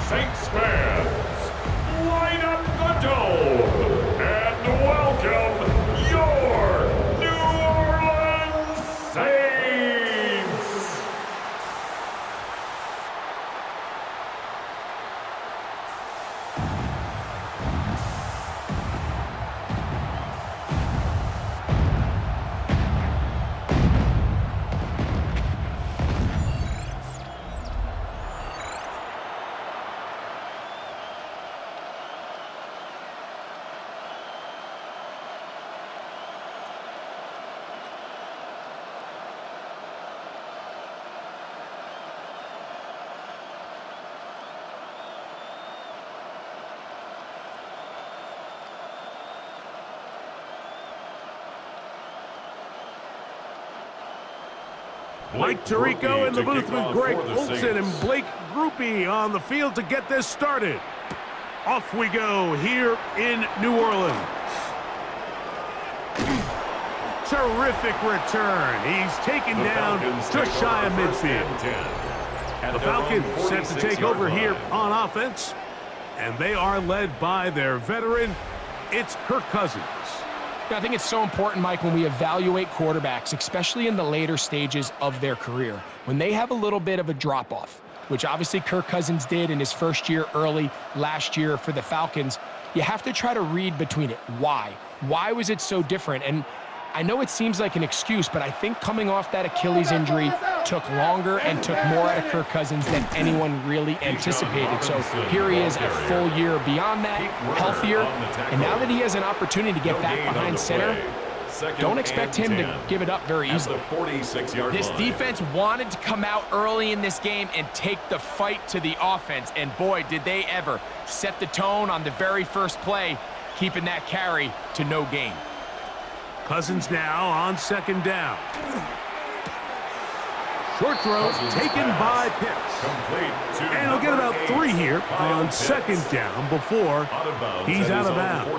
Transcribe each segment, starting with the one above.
Saints fans, light up the dome and welcome your New Orleans Saints! Mike Tirico in the booth with Greg Olson and Blake Groupie on the field to get this started. Off we go here in New Orleans. Terrific return. He's taken down just shy of midfield. The Falcons set to take over here on offense, and they are led by their veteran. It's Kirk Cousins. I think it's so important, Mike, when we evaluate quarterbacks, especially in the later stages of their career, when they have a little bit of a drop-off, which obviously Kirk Cousins did in his first year early last year for the Falcons, you have to try to read between it. Why? Why was it so different? And I know it seems like an excuse, but I think coming off that Achilles injury took longer and took more out of Kirk Cousins than anyone really anticipated. So here he is a full year beyond that, healthier, and now that he has an opportunity to get back behind center, don't expect him to give it up very easily. This defense wanted to come out early in this game and take the fight to the offense, and boy, did they ever set the tone on the very first play, keeping that carry to no gain. Cousins now on second down. Short throw taken by Pitts. And he'll get about 3 here on second down before he's out of bounds.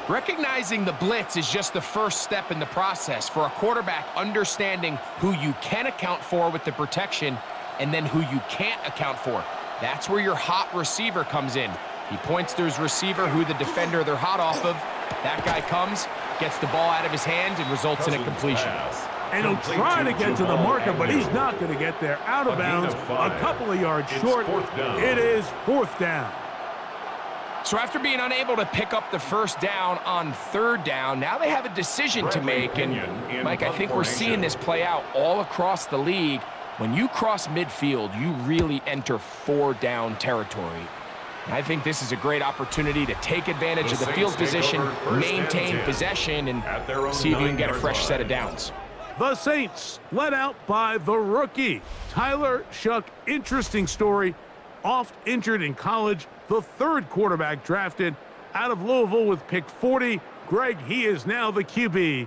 Recognizing the blitz is just the first step in the process for a quarterback, understanding who you can account for with the protection and then who you can't account for. That's where your hot receiver comes in. He points to his receiver, who the defender they're hot off of. That guy comes, gets the ball out of his hand, and results in a completion. And he'll try to get to the marker, but he's not going to get there. Out of bounds, a couple of yards short. It is fourth down. So after being unable to pick up the first down on third down, now they have a decision to make. And, Mike, I think we're seeing this play out all across the league. When you cross midfield, you really enter four-down territory. I think this is a great opportunity to take advantage of the field position, maintain possession, and see if you can get a fresh set of downs. The Saints led out by the rookie, Tyler Shuck. Interesting story. Oft injured in college, the third quarterback drafted out of Louisville with pick 40. Greg, he is now the QB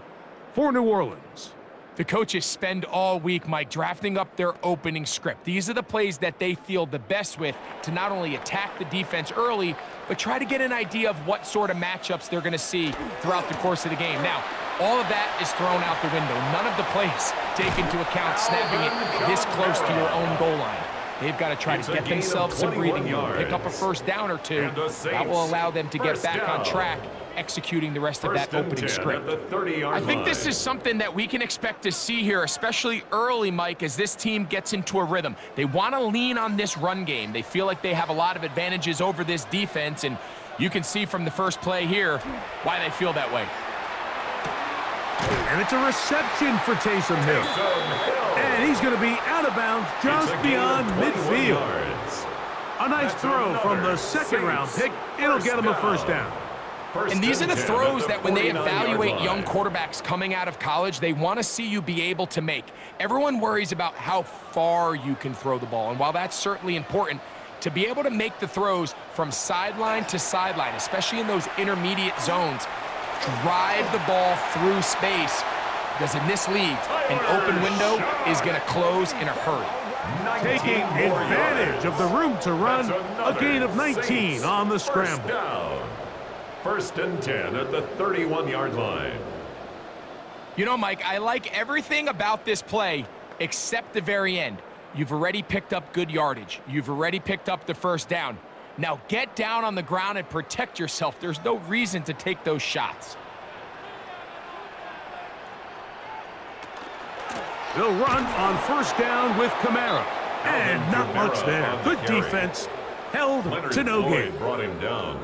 for New Orleans. The coaches spend all week, Mike, drafting up their opening script. These are the plays that they feel the best with to not only attack the defense early, but try to get an idea of what sort of matchups they're going to see throughout the course of the game. Now, all of that is thrown out the window. None of the plays take into account snapping it this close to your own goal line. They've got to try to get themselves some breathing room, pick up a first down or two. That will allow them to get back on track, executing the rest of that opening script. I think this is something that we can expect to see here, especially early, Mike, as this team gets into a rhythm. They want to lean on this run game. They feel like they have a lot of advantages over this defense, and you can see from the first play here why they feel that way. And it's a reception for Taysom Hill. And he's going to be out of bounds just beyond midfield. A nice throw from the second-round pick. It'll get him a first down. And these are the throws that when they evaluate young quarterbacks coming out of college, they want to see you be able to make. Everyone worries about how far you can throw the ball. And while that's certainly important, to be able to make the throws from sideline to sideline, especially in those intermediate zones, drive the ball through space, because in this league, an open window is going to close in a hurry. Taking advantage of the room to run, a gain of 19 on the scramble. First and 10 at the 31-yard line. You know, Mike, I like everything about this play except the very end. You've already picked up good yardage. You've already picked up the first down. Now get down on the ground and protect yourself. There's no reason to take those shots. They'll run on first down with Kamara. And not much there. Good defense. Held to no gain. Brought him down.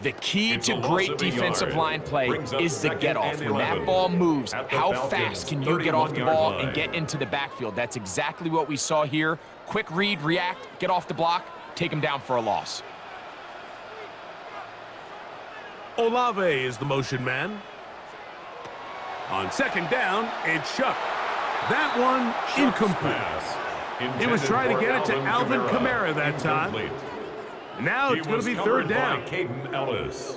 The key to great defensive line play is the get-off. When that ball moves, how fast can you get off the ball and get into the backfield? That's exactly what we saw here. Quick read, react, get off the block, take him down for a loss. Olave is the motion man. On second down, it's Shuck. That one incomplete. He was trying to get it to Alvin Kamara that time. Now it's going to be third down.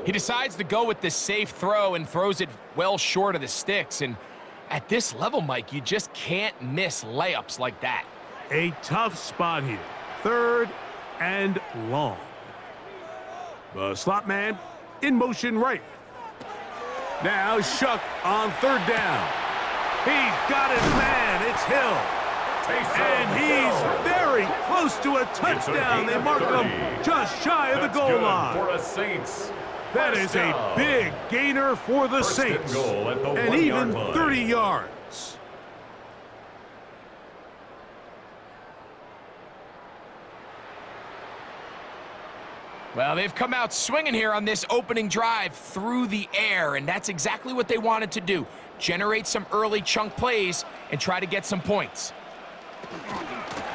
He decides to go with the safe throw and throws it well short of the sticks. And at this level, Mike, you just can't miss layups like that. A tough spot here. Third and long. The slot man in motion right. Now Shuck on third down. He's got his man. It's Hill. And he's very close to a touchdown. They mark him just shy of the goal line. That is a big gainer for the Saints. And even 30 yards. Well, they've come out swinging here on this opening drive through the air, and that's exactly what they wanted to do. Generate some early chunk plays and try to get some points.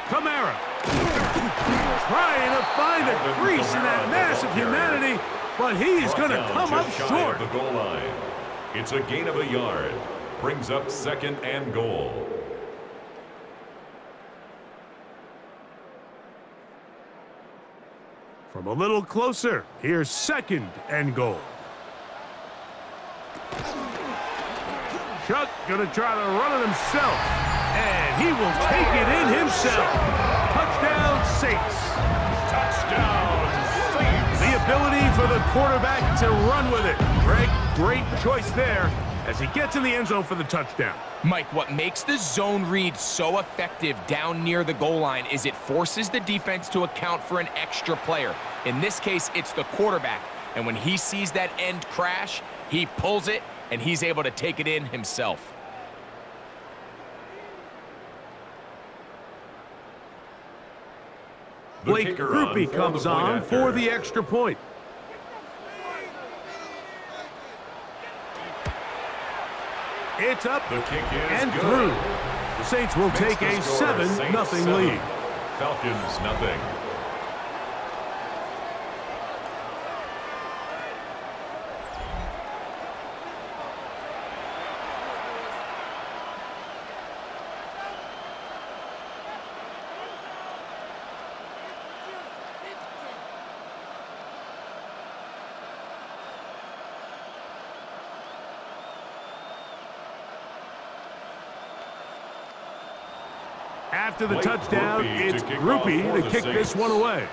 Kamara trying to find a crease in that mass of humanity, but he's going to come up short. The goal line. It's a gain of a yard. Brings up second and goal. From a little closer, here's second and goal. Shuck going to try to run it himself, and he will take it in himself. Touchdown, Saints. Touchdown, Saints. The ability for the quarterback to run with it. Greg, great choice there as he gets in the end zone for the touchdown. Mike, what makes the zone read so effective down near the goal line is it forces the defense to account for an extra player. In this case, it's the quarterback. And when he sees that end crash, he pulls it, and he's able to take it in himself. Blake Groupie comes on for the extra point. It's up and through. The Saints will take a 7-0 lead. Falcons, nothing. After the touchdown, it's Groupie to kick this one away.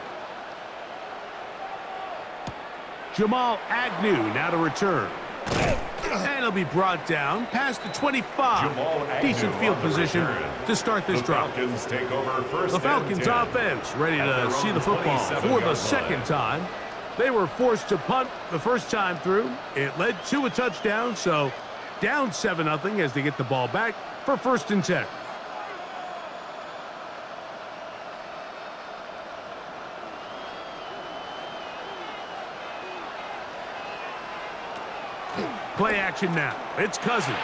Jamal Agnew now to return. And he'll be brought down past the 25. Decent field position to start this drive. The Falcons offense ready to see the football for the second time. They were forced to punt the first time through. It led to a touchdown, so down 7-0 as they get the ball back for 1st and 10. Play action now. It's Cousins.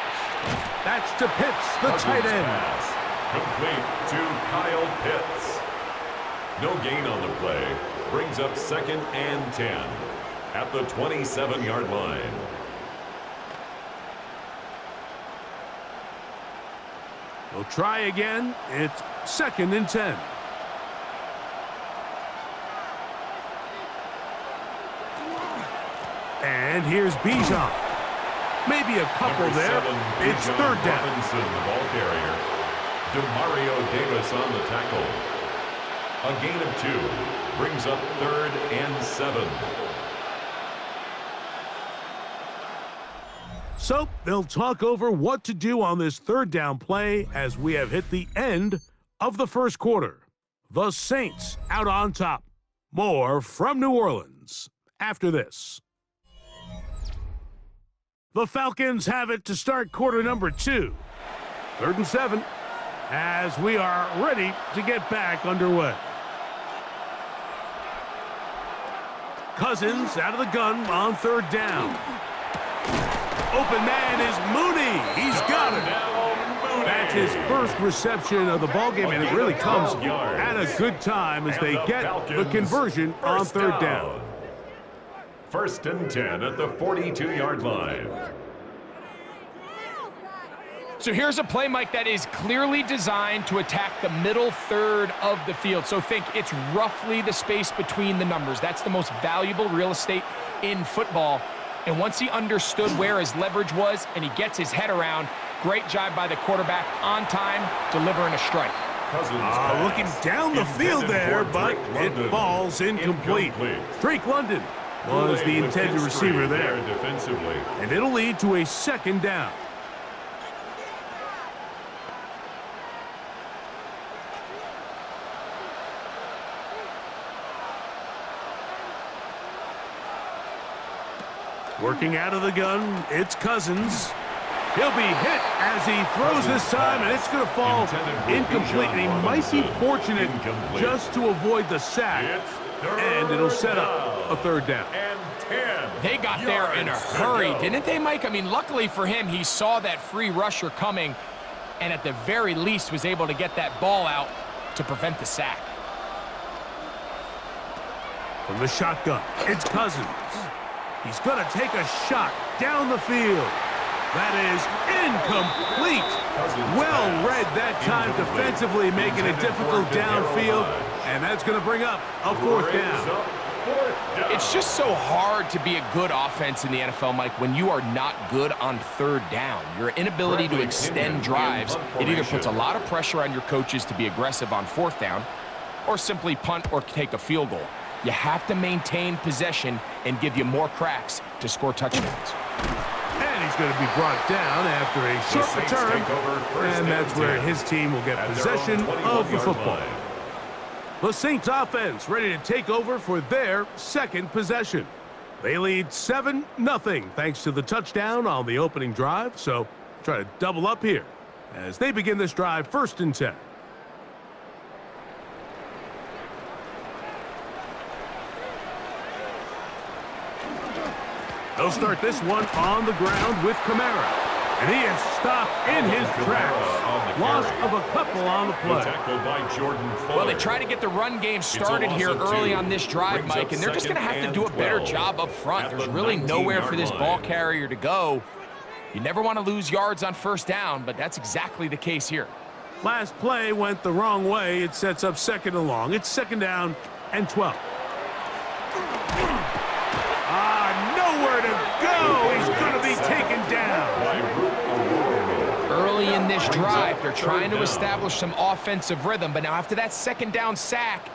That's to Pitts, the tight end. Complete to Kyle Pitts. No gain on the play. Brings up 2nd and 10 at the 27-yard line. They'll try again. It's 2nd and 10. And here's Bijan. Maybe a couple there. It's 3rd down. Robinson, the ball carrier. DeMario Davis on the tackle. A gain of 2. Brings up 3rd and 7. So they'll talk over what to do on this 3rd down play as we have hit the end of the 1st quarter. The Saints out on top. More from New Orleans after this. The Falcons have it to start quarter number 2. 3rd and 7 as we are ready to get back underway. Cousins out of the gun on 3rd down. Open man is Mooney. He's got it. That's his first reception of the ballgame, and it really comes at a good time as they get the conversion on 3rd down. 1st and 10 at the 42-yard line. So here's a play, Mike, that is clearly designed to attack the middle third of the field. So think it's roughly the space between the numbers. That's the most valuable real estate in football. And once he understood where his leverage was and he gets his head around, great job by the quarterback on time, delivering a strike. Looking down the field there, but it falls incomplete. Drake London was the intended receiver there. And it'll lead to a 2nd down. Working out of the gun, it's Cousins. He'll be hit as he throws this time, and it's going to fall incomplete. And he might be fortunate just to avoid the sack, and it'll set up a 3rd down. They got there in a hurry, didn't they, Mike? I mean, luckily for him, he saw that free rusher coming, and at the very least was able to get that ball out to prevent the sack. From the shotgun, it's Cousins. He's going to take a shot down the field. That is incomplete. Well read that time defensively, making it difficult downfield, and that's going to bring up a 4th down. It's just so hard to be a good offense in the NFL, Mike, when you are not good on 3rd down. Your inability to extend drives, it either puts a lot of pressure on your coaches to be aggressive on 4th down or simply punt or take a field goal. You have to maintain possession and give you more cracks to score touchdowns. And he's going to be brought down after a short return, and that's where his team will get possession of the football. The Saints offense ready to take over for their 2nd possession. They lead 7-0 thanks to the touchdown on the opening drive, so try to double up here as they begin this drive 1st and 10. They'll start this one on the ground with Kamara. And he is stopped in his tracks. Loss of a couple on the play. Well, they try to get the run game started here early on this drive, Mike, and they're just going to have to do a better job up front. There's really nowhere for this ball carrier to go. You never want to lose yards on 1st down, but that's exactly the case here. Last play went the wrong way. It sets up 2nd and long. It's 2nd down and 12. Nowhere to go. He's going to be taken down. Early in this drive, they're trying to establish some offensive rhythm, but now after that 2nd down sack,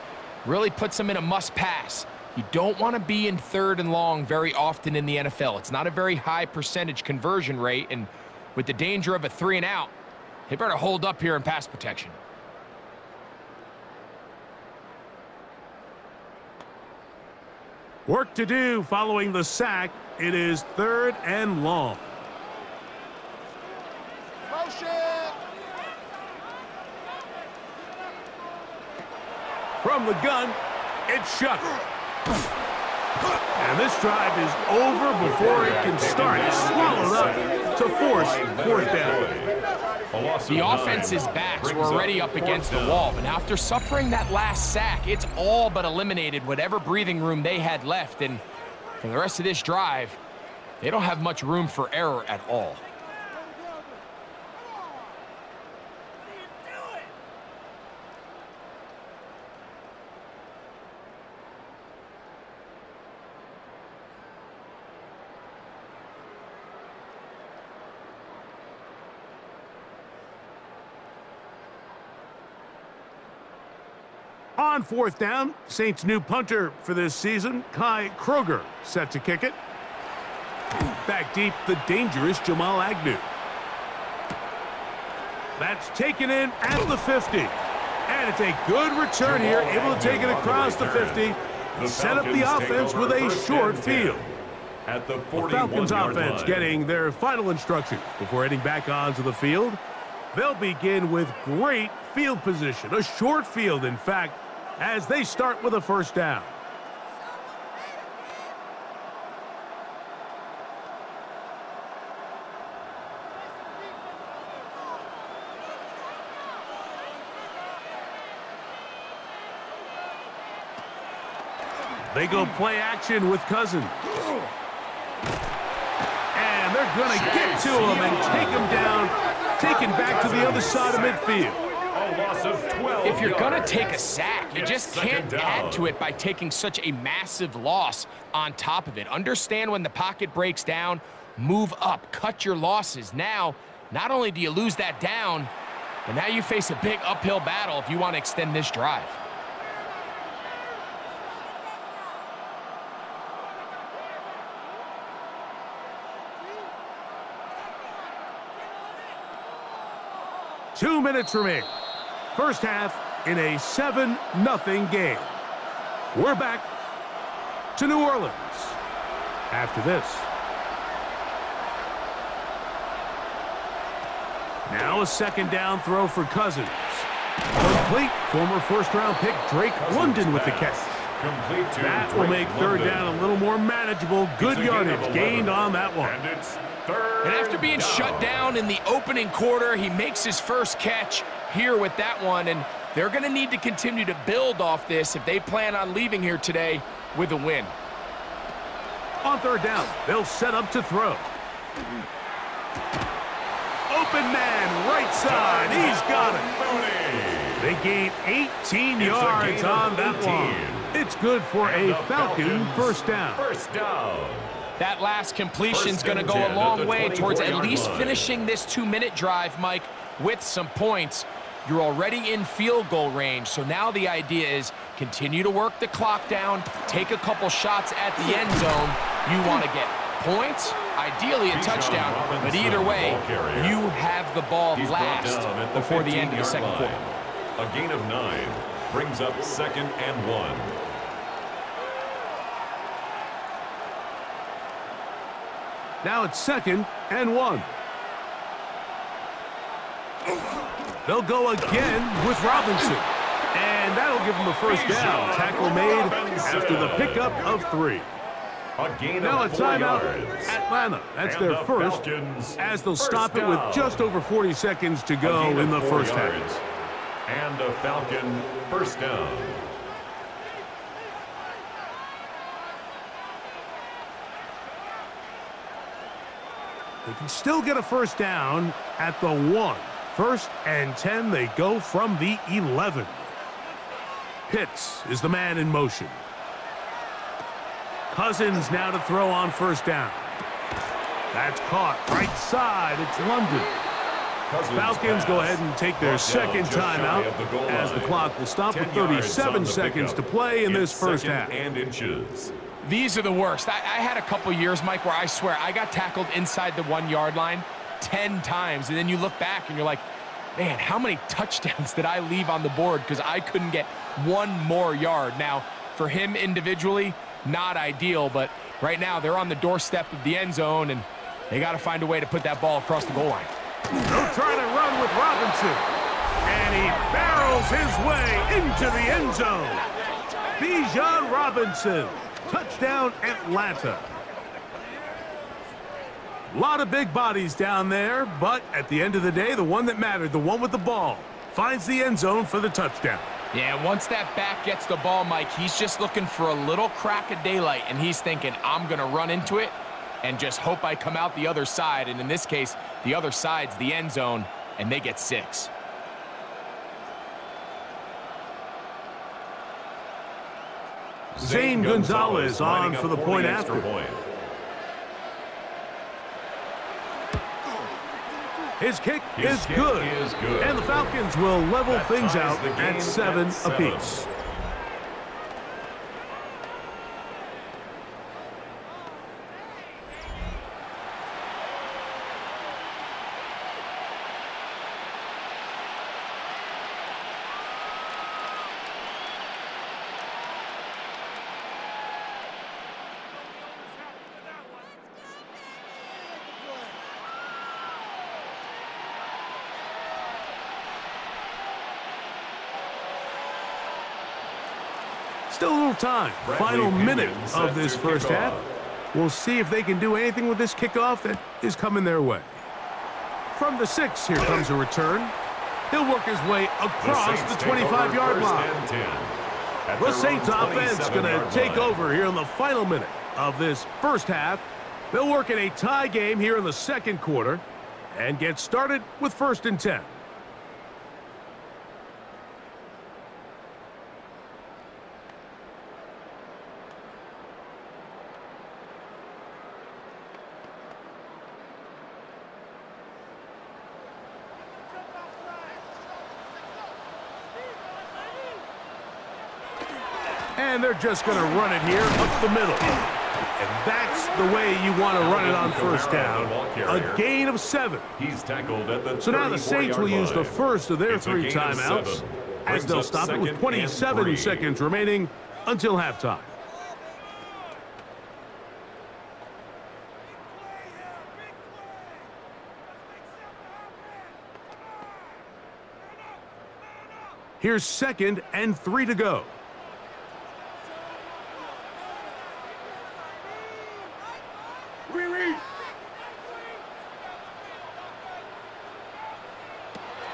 really puts them in a must-pass. You don't want to be in 3rd and long very often in the NFL. It's not a very high percentage conversion rate, and with the danger of a 3-and-out, they better hold up here in pass protection. Work to do following the sack. It is 3rd and long. Motion. From the gun, it's Shuck. And this drive is over before it can start. It's swallowed up to force 4th down. The offense's backs were already up against the wall, but after suffering that last sack, it's all but eliminated whatever breathing room they had left, and for the rest of this drive, they don't have much room for error at all. On 4th down, Saints' new punter for this season, Kai Kroger, set to kick it. Back deep, the dangerous Jamal Agnew. That's taken in at the 50. And it's a good return here, able to take it across the 50. Set up the offense with a short field. At the Falcons offense getting their final instructions before heading back onto the field. They'll begin with great field position, a short field, in fact, as they start with a first down. They go play action with Cousins. And they're going to get to him and take him down, taken back to the other side of midfield. A loss of 12 If you're going to yards. take a sack, you just can't add to it by taking such a massive loss on top of it. Understand when the pocket breaks down, move up, cut your losses. Now, not only do you lose that down, but now you face a big uphill battle if you want to extend this drive. Two minutes remaining. First half in a 7-0 game. We're back to New Orleans after this. Now a second down throw for Cousins. Complete. Former first-round pick Drake London with the catch. Complete to That will make third down a little more manageable. Good yardage gained on that one. And it's third And after being down. shut down in the opening quarter, he makes his first catch here with that one, and they're going to need to continue to build off this if they plan on leaving here today with a win. On third down, they'll set up to throw. Open man, right side. He's got it. They gain 18 yards on that one. It's good for a Falcon first down. First down. That last completion's First going to and go 10 a at long the way towards at 24-yard least line. finishing this 2-minute drive, Mike, with some points. You're already in field goal range, so now the idea is continue to work the clock down, take a couple shots at the end zone. You want to get points, ideally a touchdown, but either way, you have the ball He's brought last down at before the end of the 15-yard second line. quarter. A gain of 9 brings up 2nd and 1. Now it's 2nd and 1. They'll go again with Robinson. And that'll give them a first down. Tackle made after the pickup of 3. A gain Now a of 4 timeout, yards. Atlanta. That's And their the first, Falcons as they'll first stop it with down. just over 40 seconds to A go gain in of the 4 first half. yards. And a Falcon first down. They can still get a first down at the 1. 1st and 10, they go from the 11. Pitts is the man in motion. Cousins now to throw on first down. That's caught. Right side, it's London. Cousins Falcons go pass. ahead and take their Brought down second just shy timeout of the goal as the line. clock will stop with 10 yards on 37 the seconds to pickup. play in this It's first 2nd half. and inches. These are the worst. I had a couple years, Mike, where I swear I got tackled inside the 1-yard line 10 times, and then you look back and you're like, man, how many touchdowns did I leave on the board because I couldn't get one more yard? Now, for him individually, not ideal, but right now they're on the doorstep of the end zone, and they got to find a way to put that ball across the goal line. They'll try to run with Robinson. And he barrels his way into the end zone. Bijan Robinson. Touchdown, Atlanta. A lot of big bodies down there, but at the end of the day, the one that mattered, the one with the ball, finds the end zone for the touchdown. Yeah, once that back gets the ball, Mike, he's just looking for a little crack of daylight, and he's thinking, I'm going to run into it and just hope I come out the other side. And in this case, the other side's the end zone, and they get 6. Zane Gonzalez on for the point after. His kick is good. And the Falcons will level things out at 7 apiece. Still a little time. Final minute of this first half. We'll see if they can do anything with this kickoff that is coming their way. From the 6, here comes a return. He'll work his way across the 25-yard line. The Saints offense going to take over here in the final minute of this first half. They'll work in a tie game here in the second quarter and get started with 1st and 10. And they're just going to run it here up the middle. And that's the way you want to run it on first down. A gain of 7. He's tackled at the So now the Saints will use the first of their 3 timeouts as they'll stop it with 27 seconds remaining until halftime. Here's 2nd and 3 to go.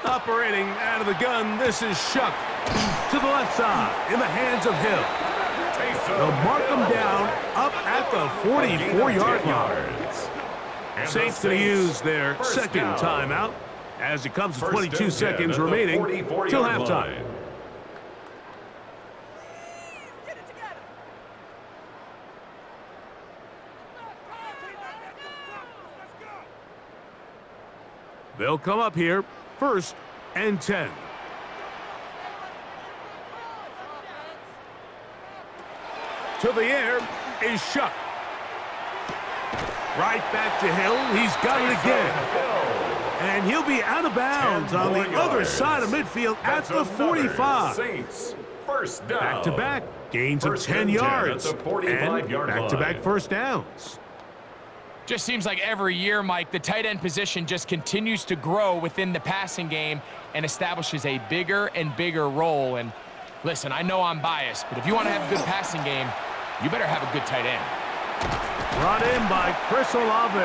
Operating out of the gun, this is Shuck to the left side in the hands of Hill. They'll mark him down up at the 44-yard line. Saints going to use their 2nd timeout as it comes to 22 seconds remaining till halftime. They'll come up here, 1st and 10. To the air is Shuck. Right back to Hill. He's got it again. And he'll be out of bounds on the other side of midfield at the 45. Saints, first down. Back-to-back gains of 10 yards. And back-to-back first downs. Just seems like every year, Mike, the tight end position just continues to grow within the passing game and establishes a bigger and bigger role. And listen, I know I'm biased, but if you want to have a good passing game, you better have a good tight end. Brought in by Chris Olave.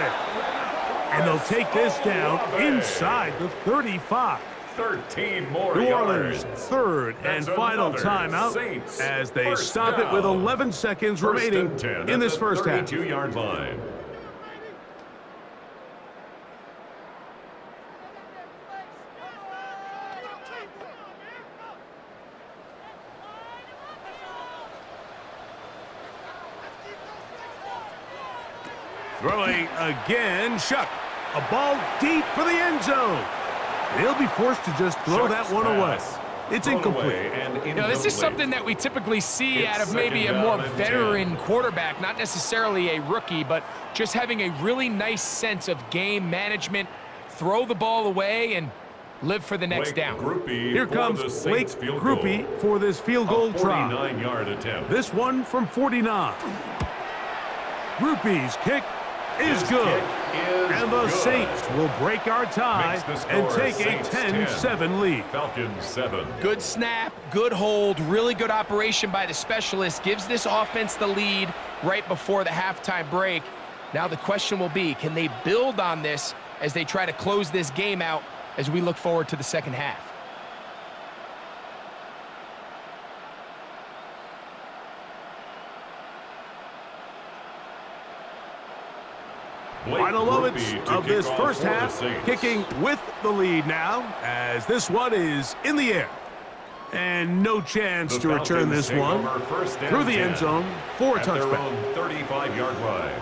And they'll take this down inside the 35. 13 more New yards. Orleans, 3rd and final timeout Saints as they first stop down. it with 11 seconds remaining in this first half. 32-yard line. Throwing again, Shuck. A ball deep for the end zone. He'll be forced to just throw that one away. It's incomplete. You know, this is something that we typically see out of maybe a more veteran quarterback, not necessarily a rookie, but just having a really nice sense of game management, throw the ball away, and live for the next down. Here comes Blake Groupie for this field goal try. 49-yard attempt. This one from 49. Groupie's kick is good. And the Saints will break our tie and take a 10-7 lead. Falcons 7. Good snap, good hold, really good operation by the specialist. Gives this offense the lead right before the halftime break. Now the question will be, can they build on this as they try to close this game out as we look forward to the second half? Final moments of this first half, kicking with the lead now, as this one is in the air. And no chance to return this one through the end zone for a touchback. 35-yard line.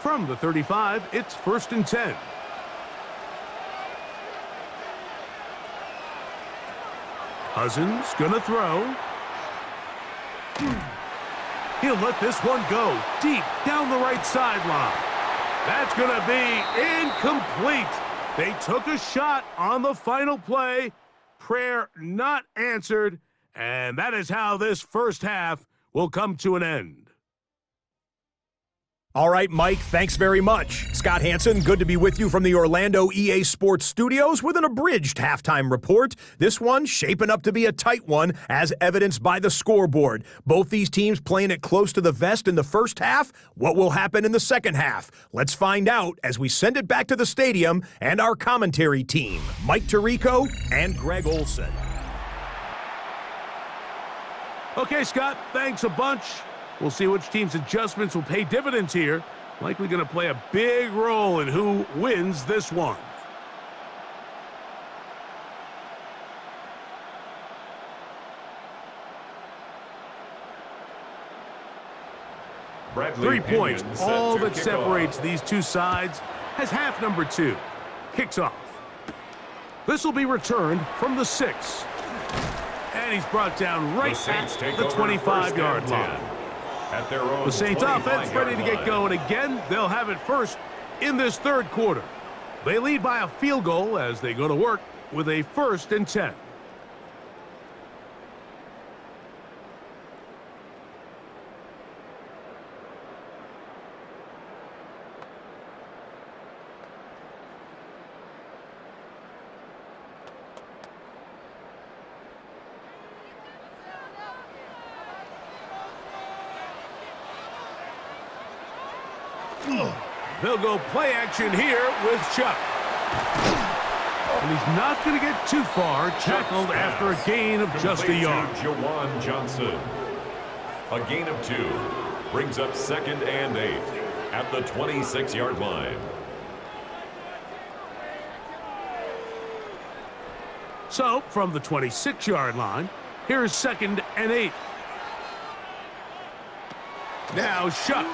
From the 35, it's 1st and 10. Cousins gonna throw. He'll let this one go deep down the right sideline. That's gonna be incomplete. They took a shot on the final play. Prayer not answered. And that is how this first half will come to an end. All right, Mike, thanks very much. Scott Hansen, good to be with you from the Orlando EA Sports Studios with an abridged halftime report. This one shaping up to be a tight one, as evidenced by the scoreboard. Both these teams playing it close to the vest in the first half. What will happen in the second half? Let's find out as we send it back to the stadium and our commentary team, Mike Tirico and Greg Olson. Okay, Scott, thanks a bunch. We'll see which team's adjustments will pay dividends here. Likely going to play a big role in who wins this one. Bradley 3 points, Pinion set all to that kick separates off. these two sides, has half number 2. Kicks off. This will be returned from the 6. And he's brought down right at the 25-yard line. At their own The Saints offense ready to get line. going again. They'll have it first in this third quarter. They lead by a field goal as they go to work with a 1st and 10. They'll go play action here with Chuck. And he's not going to get too far, tackled after a gain of just a yard. Jawan Johnson. A gain of 2 brings up 2nd and 8 at the 26-yard line. So, from the 26-yard line, here's 2nd and 8. Now Shuck.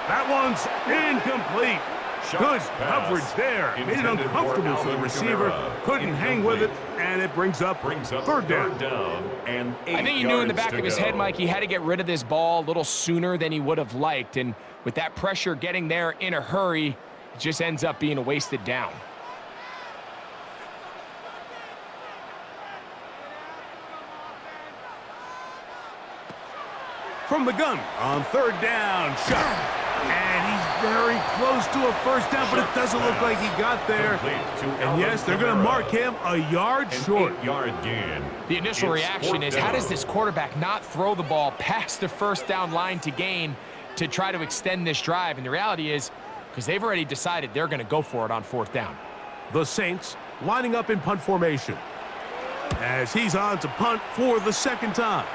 That one's incomplete. Good coverage there. Made it uncomfortable for the receiver. Couldn't hang with it, and it brings up third down. And 8 I think he knew in the yards back to of his go. head, Mike, he had to get rid of this ball a little sooner than he would have liked. And with that pressure getting there in a hurry, it just ends up being a wasted down. From the gun on 3rd down, Shuck. And he's very close to a 1st down, but it doesn't look like he got there. And yes, they're going to mark him a yard short. 8-yard gain. The initial It's reaction 4th is, how down. does this quarterback not throw the ball past the 1st down line to gain to try to extend this drive? And the reality is, because they've already decided they're going to go for it on 4th down. The Saints lining up in punt formation as he's on to punt for the 2nd time.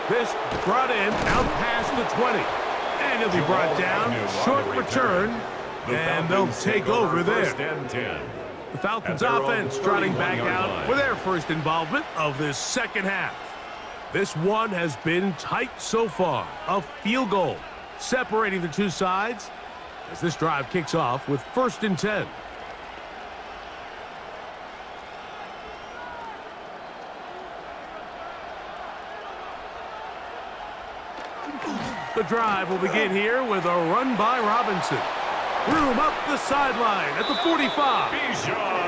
This brought in out past the 20. And he'll be brought down. Short return. And they'll take over there. 1st and 10. The Falcons At their own offense trotting back 31-yard out line. for their first involvement of this second half. This one has been tight so far. A field goal separating the two sides as this drive kicks off with 1st and 10. The drive will begin here with a run by Robinson. Room up the sideline at the 45.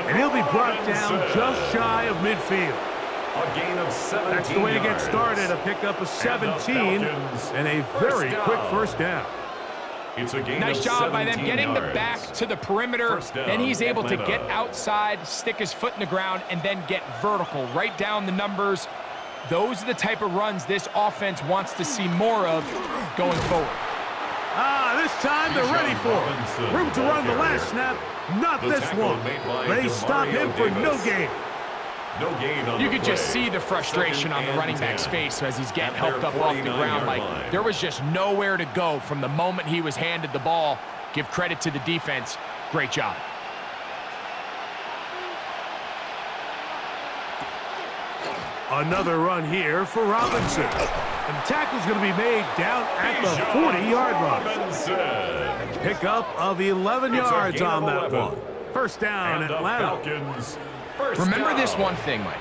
And he'll be brought down just shy of midfield. A gain of 17 That's the way to get yards. started. A pickup of 17 Falcons and a first very down. quick 1st down. It's a gain Nice of job by them 17 getting the yards. back to the perimeter. 1st down, Then he's able to Atlanta. get outside, stick his foot in the ground, and then get vertical, right down the numbers. Those are the type of runs this offense wants to see more of going forward. This time they're ready for it. Room to run the last snap. Not The this tackle one. made by They stop him for no Davis. gain. No gain on You the could just play. see the frustration 2nd on the and running back's 10. face as he's getting At their helped up off the 49-yard ground. Like, line. there was just nowhere to go from the moment he was handed the ball. Give credit to the defense. Great job. Another run here for Robinson. And the tackle's going to be made down at the 40-yard line. Robinson. Pickup of 11 It's a yards gain on of that 11. one. 1st down, And the Atlanta. Falcons first Remember down. this one thing, Mike.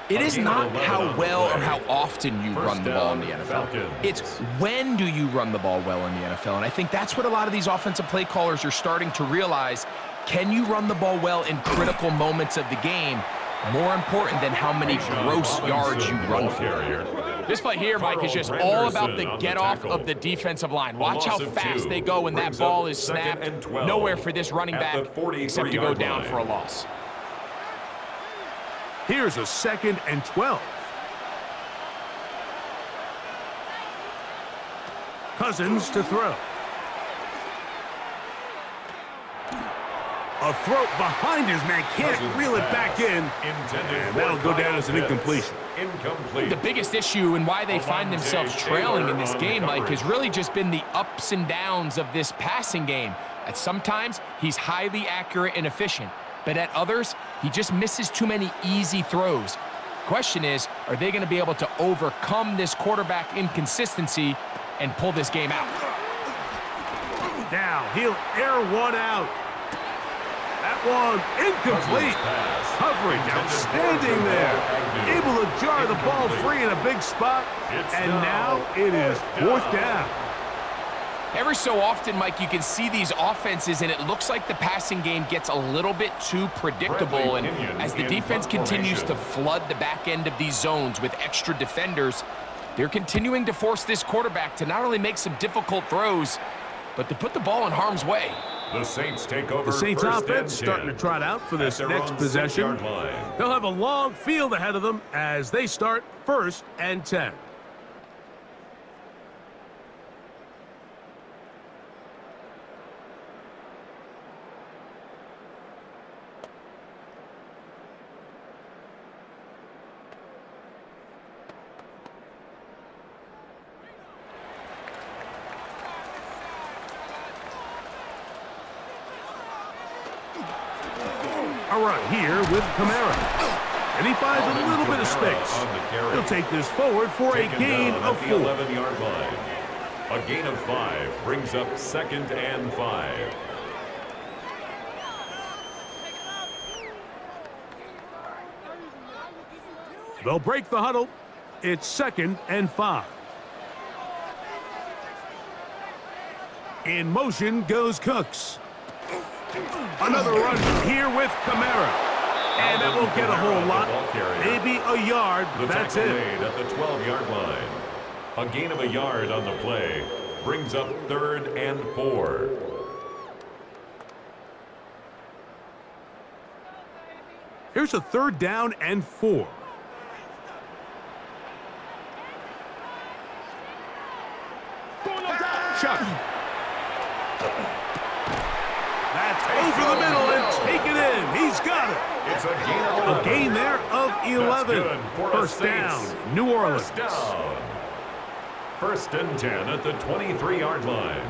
It is gain of not 11 how on the well or play. how often you First run the ball in the down, NFL. Falcons. It's when do you run the ball well in the NFL. And I think that's what a lot of these offensive play callers are starting to realize. Can you run the ball well in critical moments of the game? More important than how many gross yards you run for. Carrier. This play here, Mike, is just all about the get-off of the defensive line. Watch how fast they go when that ball is snapped. Nowhere for this running back except to go down for a loss. Here's a 2nd and 12. Cousins to throw. A throw behind his man, can't reel it back in, and that'll go down as an incompletion. The biggest issue and why they find themselves trailing in this game, Mike, has really just been the ups and downs of this passing game. At sometimes, he's highly accurate and efficient, but at others, he just misses too many easy throws. Question is, are they going to be able to overcome this quarterback inconsistency and pull this game out? Now, he'll air one out. That one incomplete. Coverage outstanding there. Able to jar the ball free in a big spot. And now it is 4th down. Every so often, Mike, you can see these offenses, and it looks like the passing game gets a little bit too predictable. And as the defense continues to flood the back end of these zones with extra defenders, they're continuing to force this quarterback to not only make some difficult throws, but to put the ball in harm's way. The Saints take over. The Saints offense starting to trot out for this next possession. They'll have a long field ahead of them as they start 1st and 10. A run here with Kamara. And he finds a little bit of space. He'll take this forward for a gain of 4. 11-yard line. A gain of 5 brings up 2nd and 5. They'll break the huddle. It's 2nd and 5. In motion goes Cooks. Another run here with Kamara. And that won't get a whole lot. Maybe a yard, but that's it. At the 12-yard line. A gain of a yard on the play brings up 3rd and 4. Here's a 3rd down and 4. Chuck. That's over the middle and take it in. He's got it. It's a gain there of 11. 1st down, New Orleans. 1st and 10 at the 23-yard line.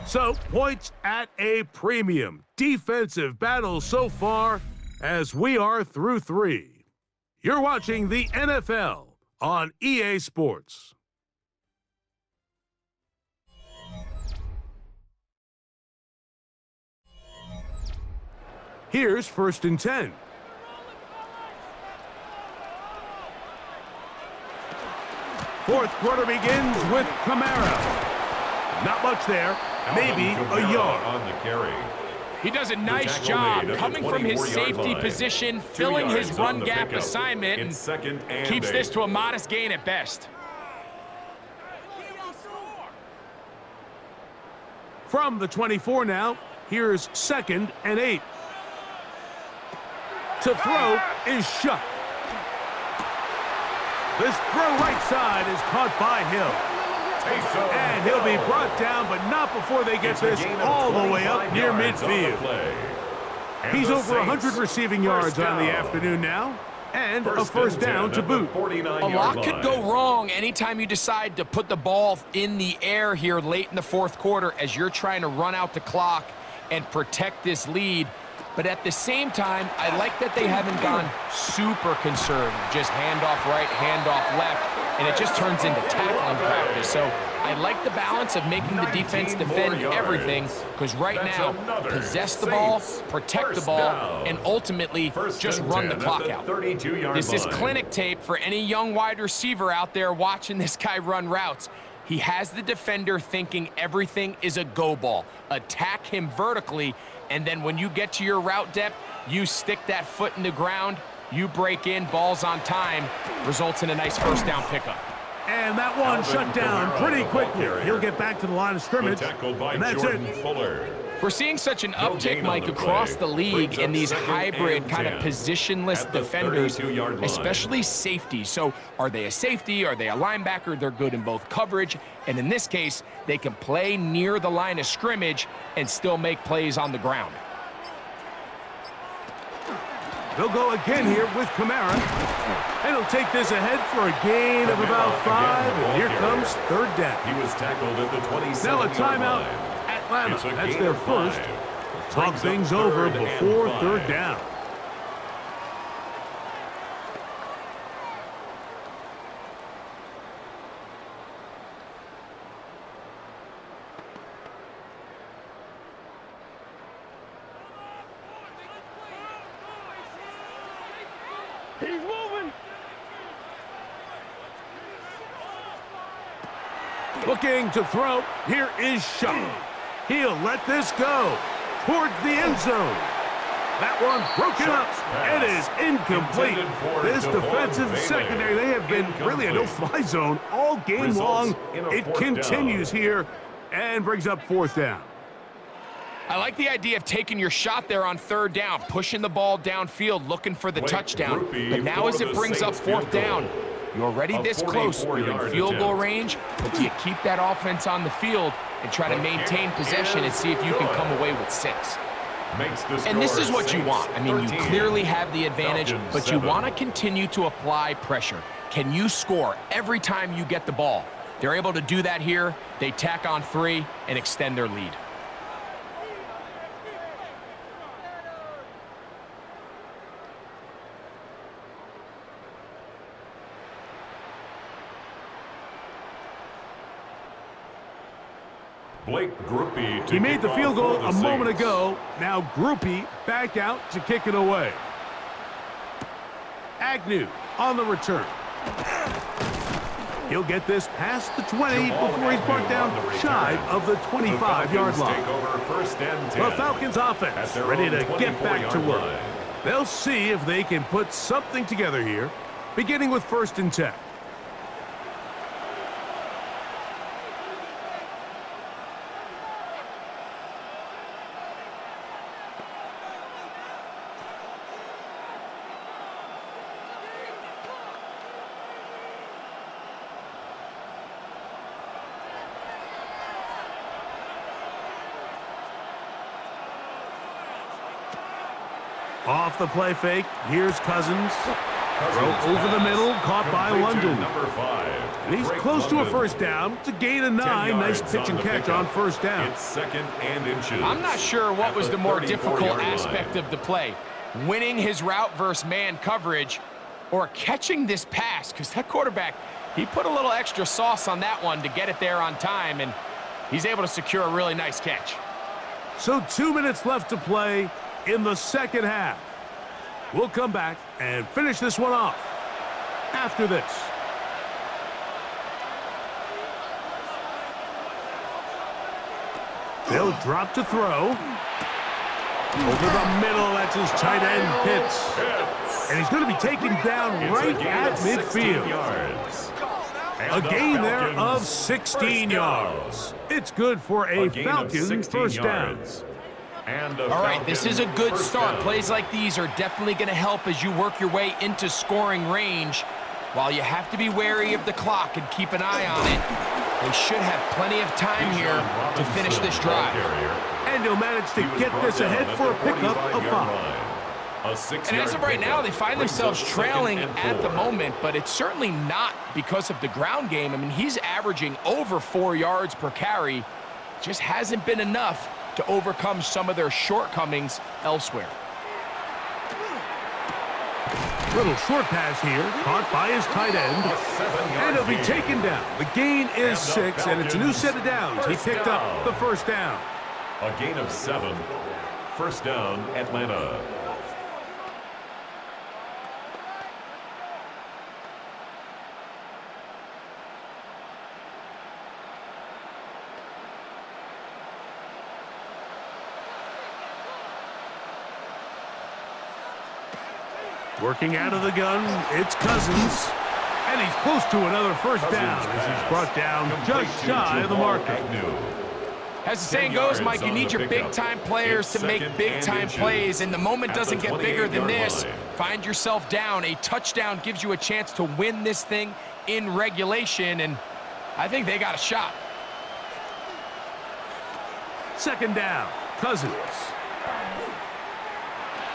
So, points at a premium. Defensive battle so far as we are through 3. You're watching the NFL on EA Sports. Here's 1st and 10. Fourth quarter begins with Kamara. Not much there. Maybe a yard. On the carry. He does a nice job coming from his safety position, filling his run gap assignment, and keeps this to a modest gain at best. From the 24 now, here's 2nd and 8. To throw is Shuck. This throw right side is caught by Hill. And he'll be brought down, but not before they get this all the way up near midfield. He's over 100 receiving yards on the afternoon now, and a 1st down to boot. A lot could go wrong anytime you decide to put the ball in the air here late in the 4th quarter as you're trying to run out the clock and protect this lead. But at the same time, I like that they haven't gone super conservative. Just handoff right, handoff left, and it just turns into tackling practice. So I like the balance of making the defense defend everything, because right now, possess the ball, protect the ball, and ultimately just run the clock out. This is clinic tape for any young wide receiver out there watching this guy run routes. He has the defender thinking everything is a go ball. Attack him vertically, and then when you get to your route depth, you stick that foot in the ground, you break in, ball's on time, results in a nice first down pickup. And that one shut down pretty quickly. He'll get back to the line of scrimmage, and that's it. We're seeing such an uptick, Mike, across the league in these hybrid kind of positionless defenders, especially safety. So are they a safety? Are they a linebacker? They're good in both coverage. And in this case, they can play near the line of scrimmage and still make plays on the ground. They'll go again here with Kamara. And he'll take this ahead for a gain of about 5. And here comes third down. He was tackled at the 27-yard Now a timeout. line. Atlanta. That's their first. Talk things over before third down. He's moving. Looking to throw. Here is Shuck. He'll let this go towards the end zone. That one broken up. It is incomplete. This defensive secondary, they have been really a no-fly zone all game long. It continues here and brings up fourth down. I like the idea of taking your shot there on third down, pushing the ball downfield, looking for the touchdown. But now as it brings up fourth down, you're already this close. You're in field goal range, but do you keep that offense on the field and try to maintain possession and see if you can come away with 6? And this is what you want. I mean, you clearly have the advantage, but you want to continue to apply pressure. Can you score every time you get the ball? They're able to do that here. They tack on 3 and extend their lead. He made the field goal a moment ago. Now Groupie back out to kick it away. Agnew on the return. He'll get this past the 20 before he's brought down shy of the 25-yard line. The Falcons offense ready to get back to work. They'll see if they can put something together here, beginning with 1st and 10. Off the play fake, here's Cousins. Throw over the middle, caught by London. And he's close to a first down. It's a gain of 9. Nice pitch and catch on first down. It's 2nd and inches. I'm not sure what was the more difficult aspect of the play. Winning his route versus man coverage or catching this pass, because that quarterback, he put a little extra sauce on that one to get it there on time, and he's able to secure a really nice catch. So 2 minutes left to play in the second half. We'll come back and finish this one off after this. They'll drop to throw. Over the middle, that's his tight end, Pitts. And he's going to be taken down right at midfield. A gain there of 16 yards. It's good for a Falcon first down. All right, this is a good start. Plays like these are definitely going to help as you work your way into scoring range. While you have to be wary of the clock and keep an eye on it, they should have plenty of time here to finish this drive. And he'll manage to get this ahead for a pickup of 5. And as of right now, they find themselves trailing at the moment, but it's certainly not because of the ground game. I mean, he's averaging over 4 yards per carry. Just hasn't been enough to overcome some of their shortcomings elsewhere. Little short pass here, caught by his tight end, and he'll be taken down. The gain is 6, and it's a new set of downs. He picked up the first down. A gain of 7. First down, Atlanta. Working out of the gun, it's Cousins. And he's close to another first down as he's brought down just shy of the marker. As the saying goes, Mike, you need your big-time players to make big-time plays, and the moment doesn't get bigger than this. Find yourself down. A touchdown gives you a chance to win this thing in regulation, and I think they got a shot. Second down, Cousins.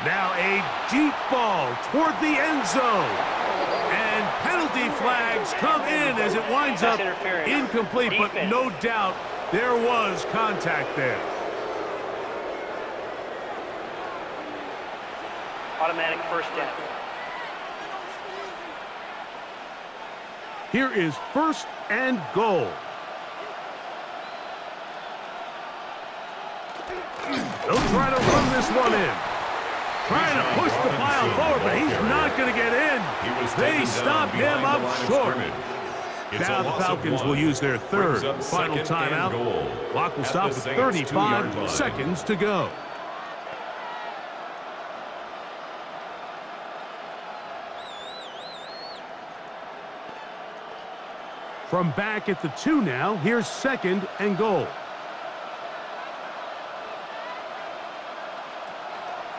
Now a deep ball toward the end zone. And penalty flags come in as it winds up incomplete, but no doubt there was contact there. Automatic first down. Here is first and goal. They'll try to run this one in. Trying to push the pile forward, but he's not going to get in. They stop him up short. Now the Falcons will use their third final timeout. Clock will stop with 35 seconds to go. From back at the 2 now, here's second and goal.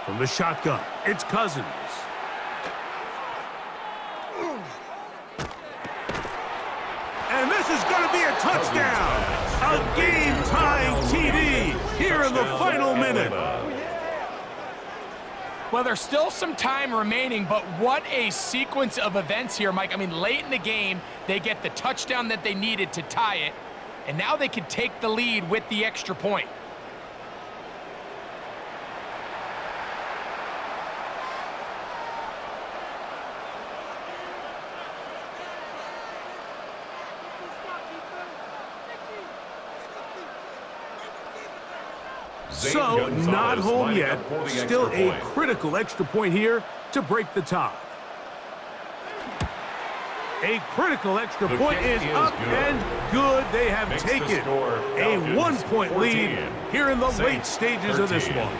From the shotgun, it's Cousins. And this is going to be a touchdown. A game-tying TD here in the final minute. Well, there's still some time remaining, but what a sequence of events here, Mike. I mean, late in the game, they get the touchdown that they needed to tie it, and now they can take the lead with the extra point. So, not home yet. Still a critical extra point here to break the tie. A critical extra point is up and good. They have taken a 1-point lead here in the late stages of this one.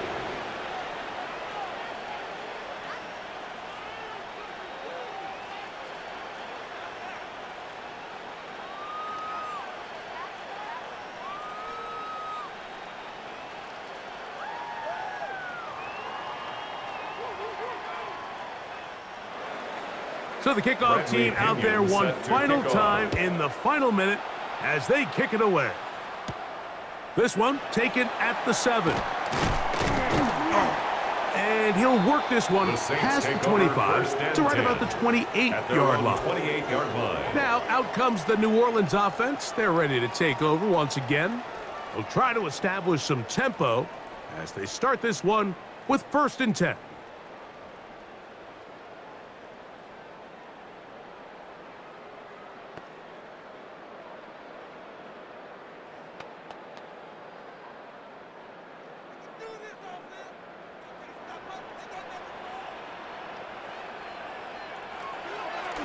So the kickoff team out there one final time in the final minute as they kick it away. This one taken at the 7. And he'll work this one past the 25 to right about the 28-yard line. Now out comes the New Orleans offense. They're ready to take over once again. They'll try to establish some tempo as they start this one with 1st and 10.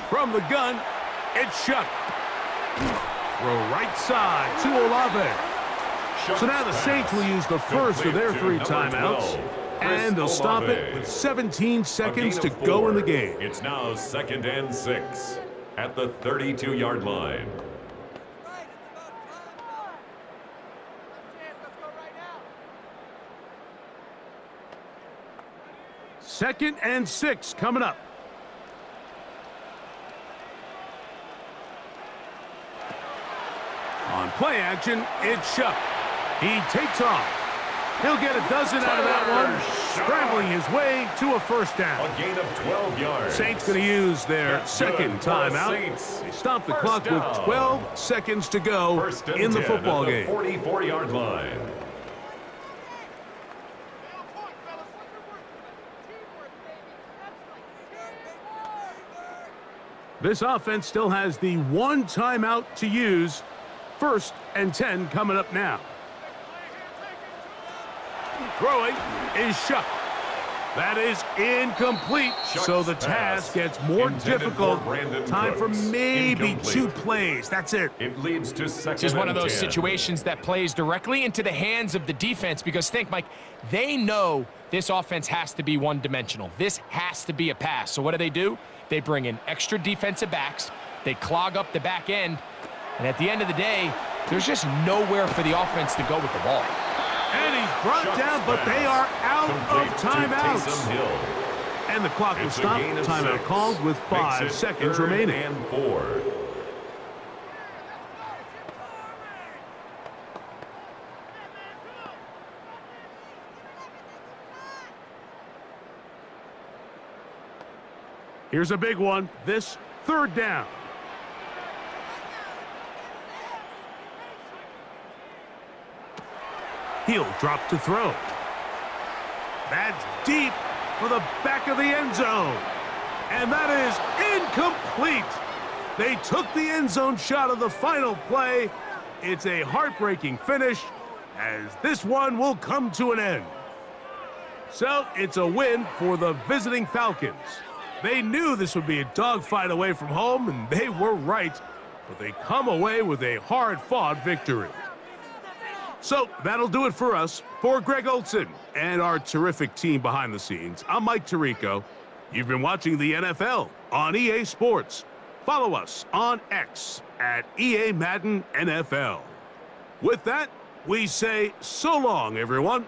From the gun, it's Shuck. Throw right side to Olave. So now the Saints will use the first of their 3 timeouts, and they'll stop it with 17 seconds to go in the game. It's now 2nd and 6 at the 32-yard line. Second and 6 coming up. On play action, it's Shuck. He takes off. He'll get a dozen out of that one, scrambling his way to a 1st down. A gain of 12 yards. Saints going to use their second timeout. They stop the clock with 12 seconds to go in the football game. 44-yard line. This offense still has the 1 timeout to use. 1st and 10 coming up now. Throwing is Shuck. That is incomplete, so the task gets more difficult. Time for maybe 2 plays. That's it. It leads to second. This is one of those 10. situations that plays directly into the hands of the defense because think, Mike, they know this offense has to be one-dimensional. This has to be a pass. So what do? They bring in extra defensive backs. They clog up the back end. And at the end of the day, there's just nowhere for the offense to go with the ball. And he's brought down, but they are out of timeouts. And the clock will stop. Timeout called with 5 seconds remaining. And 4. Here's a big one. This 3rd down. He'll drop to throw. That's deep for the back of the end zone. And that is incomplete. They took the end zone shot of the final play. It's a heartbreaking finish as this one will come to an end. So it's a win for the visiting Falcons. They knew this would be a dogfight away from home, and they were right. But they come away with a hard-fought victory. So that'll do it for us. For Greg Olson and our terrific team behind the scenes, I'm Mike Tirico. You've been watching the NFL on EA Sports. Follow us on X at EA Madden NFL. With that, we say so long, everyone.